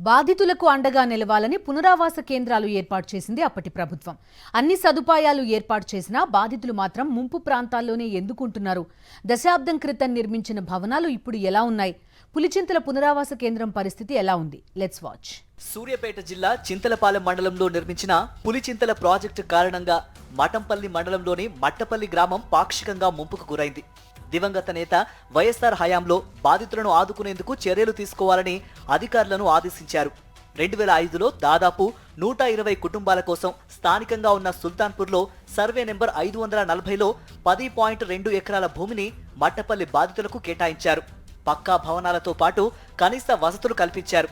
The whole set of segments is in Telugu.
బాధితులకు అండగా నిలవాలని పునరావాస కేంద్రాలు ఏర్పాటు చేసింది అప్పటి ప్రభుత్వం. అన్ని సదుపాయాలు ఏర్పాటు చేసినా బాధితులు మాత్రం ముంపు ప్రాంతాల్లోనే ఎందుకుంటున్నారు? దశాబ్దం క్రితం నిర్మించిన భవనాలు ఇప్పుడు ఎలా ఉన్నాయి? పులిచింతల పునరావాస కేంద్రం పరిస్థితి ఎలా ఉంది? Let's watch. సూర్యాపేట జిల్లా చింతలపాలెం మండలంలో నిర్మించిన పులిచింతల ప్రాజెక్టు కారణంగా మఠంపల్లి మండలంలోని మట్టపల్లి గ్రామం పాక్షికంగా ముంపుకు గురైంది. దివంగత నేత వైఎస్ఆర్ హయాంలో బాధితులను ఆదుకునేందుకు చర్యలు తీసుకోవాలని అధికారులను ఆదేశించారు. 2005లో దాదాపు 120 కుటుంబాల కోసం స్థానికంగా ఉన్న సుల్తాన్పూర్లో సర్వే నెంబర్ 540లో 10.2 ఎకరాల భూమిని మట్టపల్లి బాధితులకు కేటాయించారు. పక్కా భవనాలతో పాటు కనీస వసతులు కల్పించారు.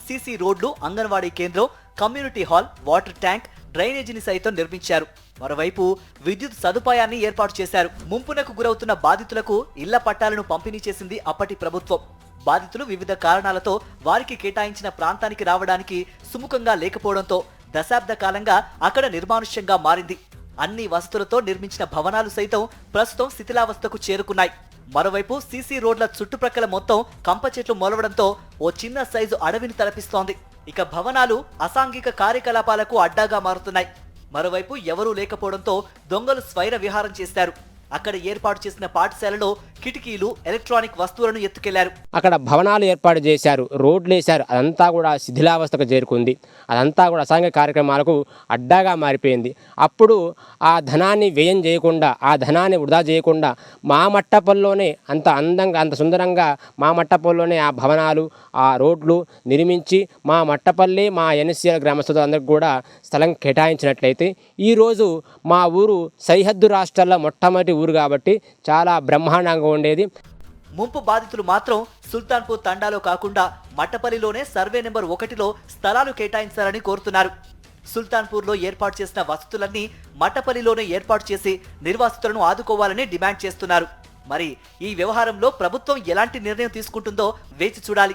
సీసీ రోడ్లు, అంగన్వాడీ కేంద్రం, కమ్యూనిటీ హాల్, వాటర్ ట్యాంక్, డ్రైనేజీని సైతం నిర్మించారు. మరోవైపు విద్యుత్ సదుపాయాన్ని ఏర్పాటు చేశారు. ముంపునకు గురవుతున్న బాధితులకు ఇళ్ల పట్టాలను పంపిణీ చేసింది అప్పటి ప్రభుత్వం. బాధితులు వివిధ కారణాలతో వారికి కేటాయించిన ప్రాంతానికి రావడానికి సుముఖంగా లేకపోవడంతో దశాబ్ద కాలంగా అక్కడ నిర్మానుష్యంగా మారింది. అన్ని వసతులతో నిర్మించిన భవనాలు సైతం ప్రస్తుతం శిథిలావస్థకు చేరుకున్నాయి. మరోవైపు సీసీ రోడ్ల చుట్టుప్రక్కల మొత్తం కంప చెట్లు మొలవడంతో ఓ చిన్న సైజు అడవిని తలపిస్తోంది. ఇక భవనాలు అసాంఘిక కార్యకలాపాలకు అడ్డాగా మారుతున్నాయి. మరోవైపు ఎవరూ లేకపోవడంతో దొంగలు స్వైర విహారం చేశారు. అక్కడ ఏర్పాటు చేసిన పాఠశాలలో కిటికీలు, ఎలక్ట్రానిక్ వస్తువులను ఎత్తుకెళ్లారు. అక్కడ భవనాలు ఏర్పాటు చేశారు, రోడ్లు వేశారు. అదంతా కూడా శిథిలావస్థకు చేరుకుంది. అదంతా కూడా అసాంఘిక కార్యక్రమాలకు అడ్డాగా మారిపోయింది. అప్పుడు ఆ ధనాన్ని వ్యయం చేయకుండా, ఆ ధనాన్ని వృధా చేయకుండా మా మట్టపల్లిలోనే అంత అందంగా, అంత సుందరంగా మా మట్టపల్లిలోనే ఆ భవనాలు, ఆ రోడ్లు నిర్మించి మా మట్టపల్లి, మా ఎన్ఎస్సీఎల్ గ్రామస్తులందరికీ కూడా స్థలం కేటాయించినట్లయితే ఈరోజు మా ఊరు సరిహద్దు రాష్ట్రాల్లో మొట్టమొదటి ఊరు కాబట్టి చాలా బ్రహ్మాండంగా ఉండేది. ముంపు బాధితులు మాత్రం సుల్తాన్పూర్ తండాలో కాకుండా మట్టపల్లిలోనే సర్వే నెంబర్ 1లో స్థలాలు కేటాయించాలని కోరుతున్నారు. సుల్తాన్పూర్లో ఏర్పాటు చేసిన వసతులన్నీ మట్టపల్లిలోనే ఏర్పాటు చేసి నిర్వాసితులను ఆదుకోవాలని డిమాండ్ చేస్తున్నారు. మరి ఈ వ్యవహారంలో ప్రభుత్వం ఎలాంటి నిర్ణయం తీసుకుంటుందో వేచి చూడాలి.